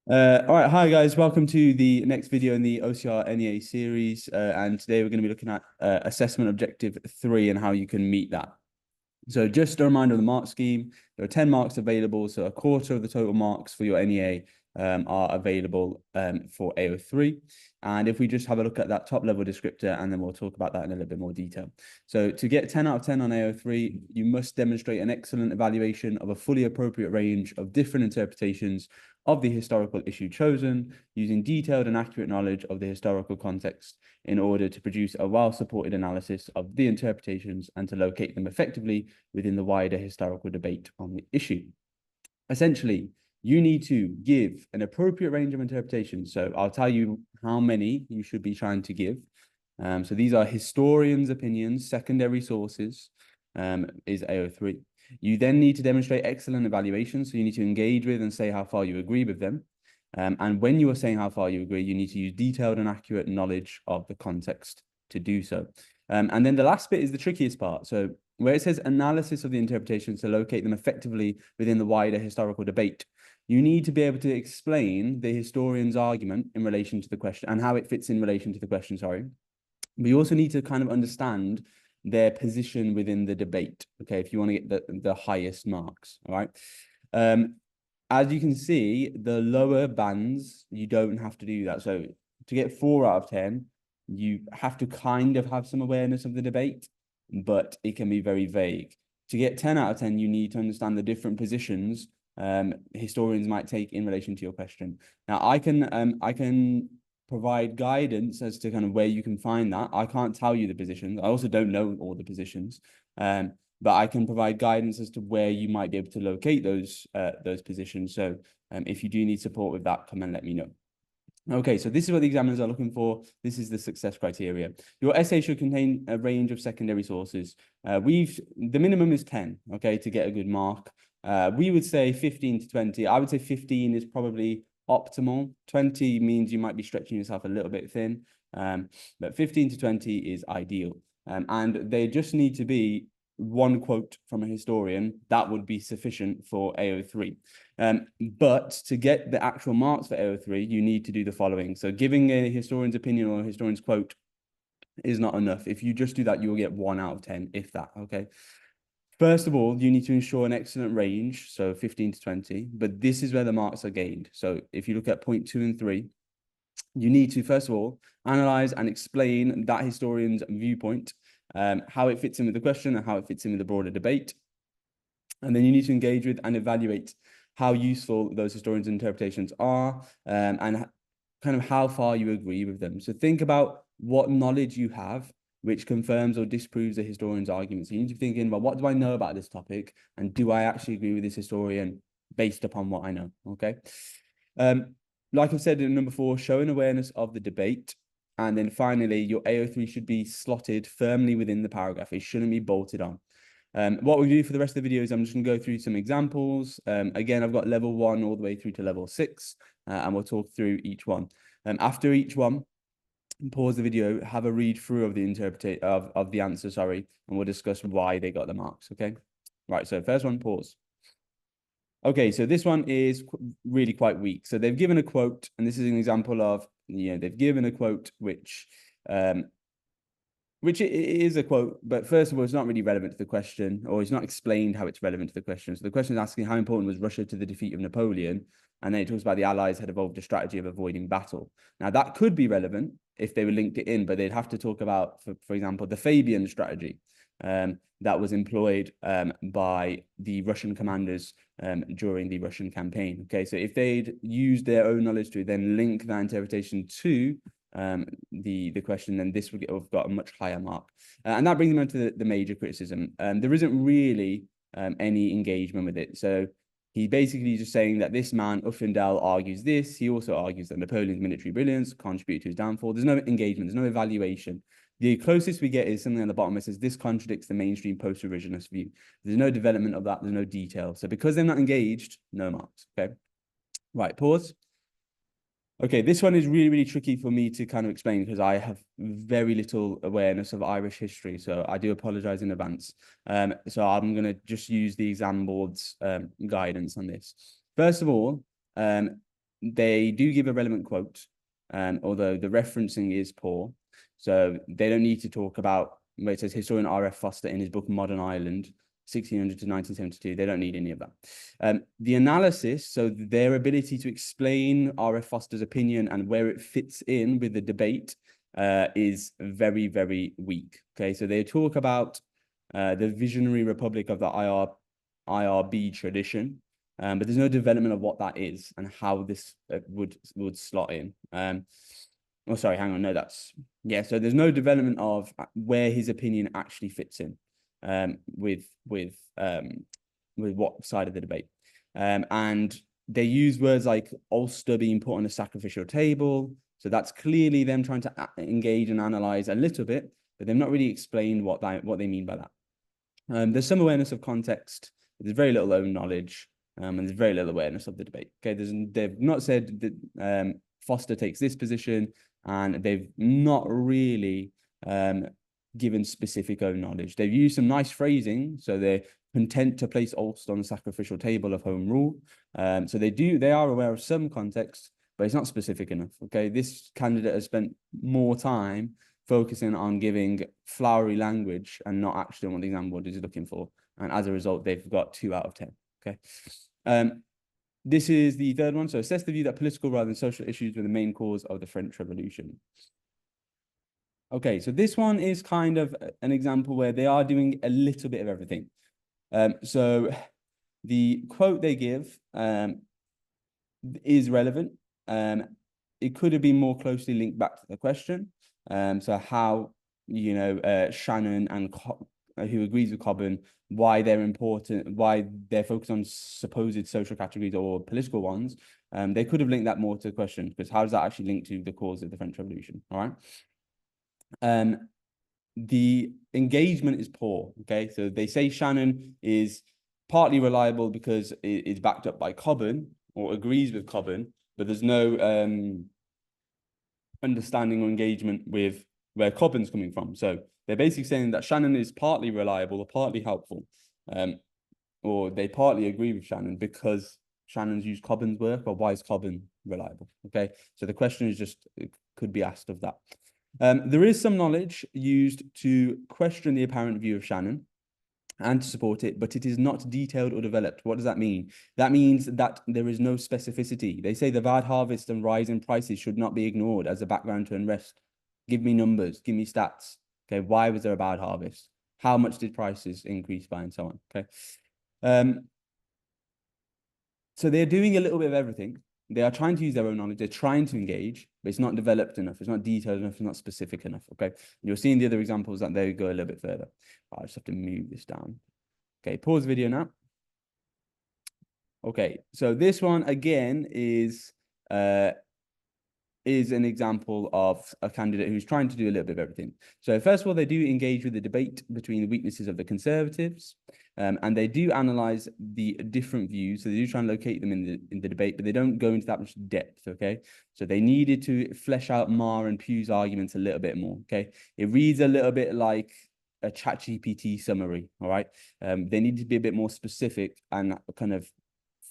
All right, hi guys, welcome to the next video in the OCR NEA series. And today we're going to be looking at assessment objective 3 and how you can meet that. So just a reminder of the mark scheme, there are 10 marks available. So a quarter of the total marks for your NEA are available for AO3. And if we just have a look at that top level descriptor, and then we'll talk about that in a little bit more detail. So to get 10 out of 10 on AO3, you must demonstrate an excellent evaluation of a fully appropriate range of different interpretations of the historical issue chosen, using detailed and accurate knowledge of the historical context in order to produce a well-supported analysis of the interpretations and to locate them effectively within the wider historical debate on the issue. Essentially, you need to give an appropriate range of interpretations. So I'll tell you how many you should be trying to give. So these are historians' opinions, secondary sources, is AO3. You then need to demonstrate excellent evaluation. So you need to engage with and say how far you agree with them. And when you are saying how far you agree, you need to use detailed and accurate knowledge of the context to do so. And then the last bit is the trickiest part. So where it says analysis of the interpretations to locate them effectively within the wider historical debate, you need to be able to explain the historian's argument in relation to the question and how it fits in relation to the question, sorry. We also need to kind of understand their position within the debate, okay, if you want to get the highest marks, all right? As you can see, the lower bands, you don't have to do that. So to get 4 out of 10, you have to kind of have some awareness of the debate, but it can be very vague. To get 10 out of 10, you need to understand the different positions historians might take in relation to your question. Now, I can provide guidance as to kind of where you can find that. I can't tell you the positions. I also don't know all the positions, but I can provide guidance as to where you might be able to locate those positions. So if you do need support with that, come and let me know. Okay, so this is what the examiners are looking for. This is the success criteria. Your essay should contain a range of secondary sources. The minimum is 10, okay, to get a good mark. We would say 15 to 20. I would say 15 is probably optimal. 20 means you might be stretching yourself a little bit thin, but 15 to 20 is ideal. And they just need to be one quote from a historian. That would be sufficient for AO3. But to get the actual marks for AO3, you need to do the following. So giving a historian's opinion or a historian's quote is not enough. If you just do that, you'll get 1 out of 10, if that, okay? First of all, you need to ensure an excellent range, so 15 to 20, but this is where the marks are gained. So if you look at point 2 and 3, you need to, first of all, analyze and explain that historian's viewpoint, how it fits in with the question and how it fits in with the broader debate. And then you need to engage with and evaluate how useful those historians' interpretations are, and kind of how far you agree with them. So think about what knowledge you have which confirms or disproves the historian's argument. So you need to be thinking about, what do I know about this topic? And do I actually agree with this historian based upon what I know? Okay. Like I've said in number 4, show an awareness of the debate. And then finally, your AO3 should be slotted firmly within the paragraph. It shouldn't be bolted on. What we do for the rest of the video is I'm just going to go through some examples. Again, I've got level 1 all the way through to level 6, and we'll talk through each one. After each one, pause the video, have a read through of the answer, sorry, and we'll discuss why they got the marks, okay? Right, so first one, pause. Okay, so this one is really quite weak. So they've given a quote, and this is an example of, they've given a quote which it is a quote, but first of all, it's not really relevant to the question, or it's not explained how it's relevant to the question. So the question is asking how important was Russia to the defeat of Napoleon, and then it talks about the Allies had evolved a strategy of avoiding battle. Now, that could be relevant if they were linked it in, but they'd have to talk about, for example, the Fabian strategy that was employed by the Russian commanders during the Russian campaign. Okay, so if they'd used their own knowledge to then link that interpretation to the question, then this would have got a much higher mark. And that brings me on to the major criticism. There isn't really any engagement with it. So he basically is just saying that this man, Uffindell, argues this. He also argues that Napoleon's military brilliance contributed to his downfall. There's no engagement. There's no evaluation. The closest we get is something on the bottom that says this contradicts the mainstream post-revisionist view. There's no development of that. There's no detail. So because they're not engaged, no marks. Okay. Right. Pause. Okay, this one is really, really tricky for me to kind of explain because I have very little awareness of Irish history. So I do apologize in advance. So I'm going to just use the exam board's guidance on this. First of all, they do give a relevant quote, although the referencing is poor. So they don't need to talk about where it says historian R.F. Foster in his book Modern Ireland, 1600 to 1972. They don't need any of that. The analysis, so their ability to explain R.F. Foster's opinion and where it fits in with the debate, is very, very weak. Okay, so they talk about the visionary republic of the IRB tradition, but there's no development of what that is and how this would slot in. Oh, sorry, hang on. No, so there's no development of where his opinion actually fits in with what side of the debate. And they use words like Ulster being put on a sacrificial table. So that's clearly them trying to engage and analyze a little bit, but they've not really explained what they mean by that. There's some awareness of context. There's very little own knowledge, and there's very little awareness of the debate. Okay, they've not said that Foster takes this position, and they've not really given specific own knowledge. They've used some nice phrasing, so they're content to place Ulster on the sacrificial table of home rule. So they are aware of some context, but it's not specific enough. Okay, this candidate has spent more time focusing on giving flowery language and not actually what the exam board is looking for. And as a result, they've got 2 out of 10. Okay. This is the third one. So assess the view that political rather than social issues were the main cause of the French Revolution. Okay, so this one is kind of an example where they are doing a little bit of everything. So the quote they give is relevant. It could have been more closely linked back to the question. So how, Shannon and who agrees with Cobham, why they're important, why they're focused on supposed social categories or political ones. They could have linked that more to the question, because how does that actually link to the cause of the French Revolution? All right. The engagement is poor. Okay, so they say Shannon is partly reliable because it's backed up by Cobham or agrees with Cobham, but there's no understanding or engagement with where Cobham's coming from. So they're basically saying that Shannon is partly reliable or partly helpful, or they partly agree with Shannon because Shannon's used Cobham's work, or why is Cobham reliable? Okay, so the question is just, it could be asked of that. There is some knowledge used to question the apparent view of Shannon and to support it, but it is not detailed or developed. What does that mean? That means that there is no specificity. They say the bad harvest and rise in prices should not be ignored as a background to unrest. Give me numbers, give me stats. Okay, why was there a bad harvest? How much did prices increase by, and so on? Okay. So they're doing a little bit of everything. They are trying to use their own knowledge. They're trying to engage, but it's not developed enough. It's not detailed enough. It's not specific enough. Okay. And you'll see in the other examples that they go a little bit further. I just have to move this down. Okay. Pause the video now. Okay. So this one again is an example of a candidate who's trying to do a little bit of everything. So first of all, they do engage with the debate between the weaknesses of the Conservatives, and they do analyze the different views. So they do try and locate them in the debate, but they don't go into that much depth. Okay, so they needed to flesh out Marr and Pugh's arguments a little bit more. Okay, it reads a little bit like a ChatGPT summary. All right, they need to be a bit more specific and kind of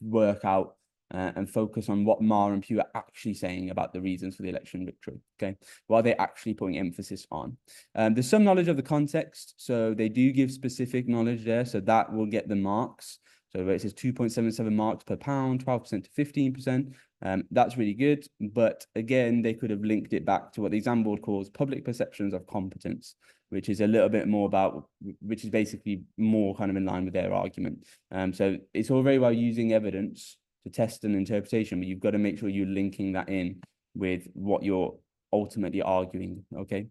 work out and focus on what Marr and Pugh are actually saying about the reasons for the election victory. Okay, what are they actually putting emphasis on? There's some knowledge of the context, so they do give specific knowledge there, so that will get the marks. So where it says 2.77 marks per pound, 12% to 15%, that's really good. But again, they could have linked it back to what the exam board calls public perceptions of competence, which is a little bit more about, which is basically more kind of in line with their argument. So it's all very well using evidence to test an interpretation, but you've got to make sure you're linking that in with what you're ultimately arguing. Okay.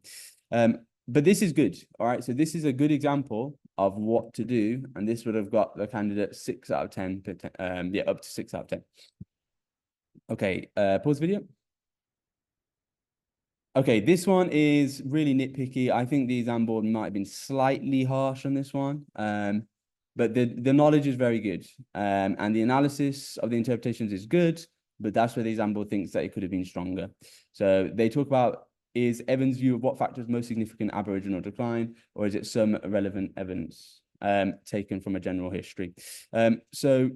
But this is good. All right. So this is a good example of what to do. And this would have got the candidate 6 out of 10, yeah, up to 6 out of 10. Okay. Pause video. Okay, this one is really nitpicky. I think the exam board might have been slightly harsh on this one. But the knowledge is very good. And the analysis of the interpretations is good, but that's where the exam board thinks that it could have been stronger. So they talk about, is Evans' view of what factors most significant Aboriginal decline, or is it some relevant evidence taken from a general history? So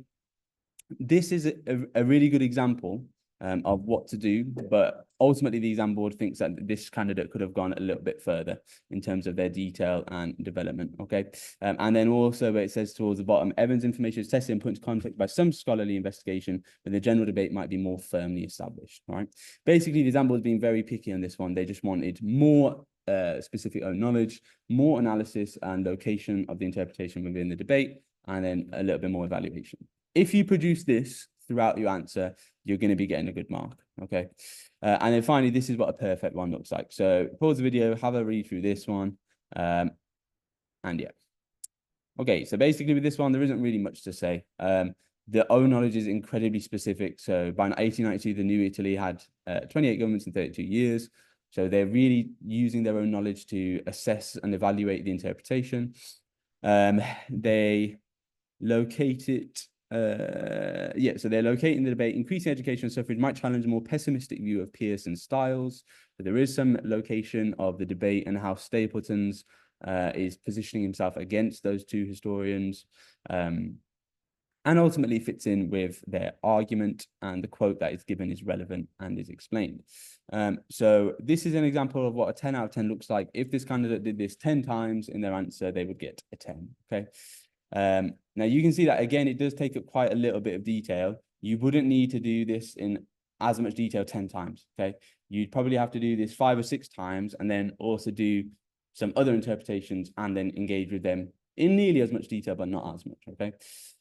this is a really good example of what to do, but ultimately the exam board thinks that this candidate could have gone a little bit further in terms of their detail and development. Okay, and then also where it says towards the bottom, Evans' information is tested and put into context by some scholarly investigation, but the general debate might be more firmly established. All right, basically the exam board has been very picky on this one. They just wanted more specific own knowledge, more analysis and location of the interpretation within the debate, and then a little bit more evaluation. If you produce this throughout your answer, you're going to be getting a good mark. Okay. And then finally, this is what a perfect one looks like. So pause the video, have a read through this one. And yeah. Okay, so basically with this one, there isn't really much to say. The own knowledge is incredibly specific. So by 1892, the New Italy had 28 governments in 32 years. So they're really using their own knowledge to assess and evaluate the interpretation. They locate it. So they're locating the debate. Increasing education and suffrage might challenge a more pessimistic view of Pearson's styles. But there is some location of the debate and how Stapleton's is positioning himself against those two historians, and ultimately fits in with their argument, and the quote that is given is relevant and is explained. So this is an example of what a 10 out of 10 looks like. If this candidate did this 10 times in their answer, they would get a 10. Okay. Now you can see that again, it does take up quite a little bit of detail. You wouldn't need to do this in as much detail 10 times. Okay. You'd probably have to do this 5 or 6 times and then also do some other interpretations and then engage with them in nearly as much detail, but not as much. Okay.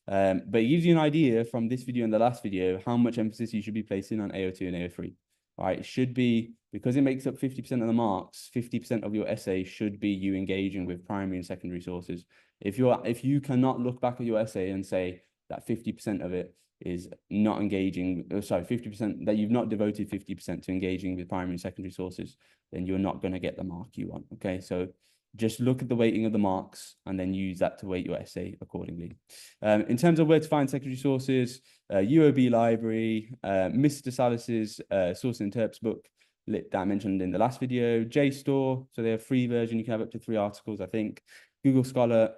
But it gives you an idea from this video and the last video how much emphasis you should be placing on AO2 and AO3. All right, it should be, because it makes up 50% of the marks, 50% of your essay should be you engaging with primary and secondary sources. If you cannot look back at your essay and say that 50% of it is not engaging, 50% that you've not devoted 50% to engaging with primary and secondary sources, then you're not going to get the mark you want. Okay, so just look at the weighting of the marks and then use that to weight your essay accordingly. In terms of where to find secondary sources, UOB library, Mr. Salas's source and interps book that I mentioned in the last video, JSTOR, so they have free version, you can have up to 3 articles, I think. Google Scholar.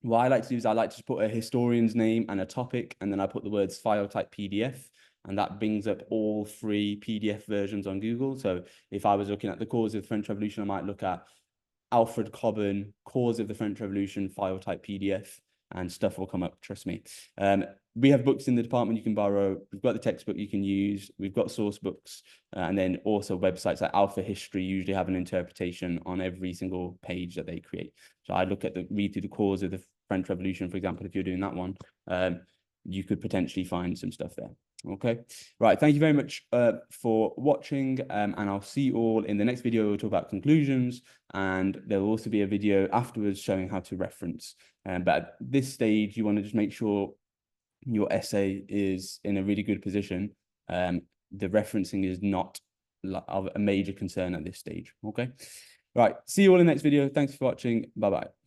What I like to do is I like to just put a historian's name and a topic, and then I put the words file type PDF, and that brings up all 3 PDF versions on Google. So if I was looking at the cause of the French Revolution, I might look at Alfred Cobham, cause of the French Revolution, file type PDF, and stuff will come up, trust me. We have books in the department you can borrow. We've got the textbook you can use. We've got source books, and then also websites like Alpha History usually have an interpretation on every single page that they create. So I look at read through the cause of the French Revolution, for example. If you're doing that one, you could potentially find some stuff there. Okay, right. Thank you very much for watching, and I'll see you all in the next video. We'll talk about conclusions, and there will also be a video afterwards showing how to reference. But at this stage, you want to just make sure your essay is in a really good position. The referencing is not of a major concern at this stage. Okay, right. See you all in the next video. Thanks for watching. Bye bye.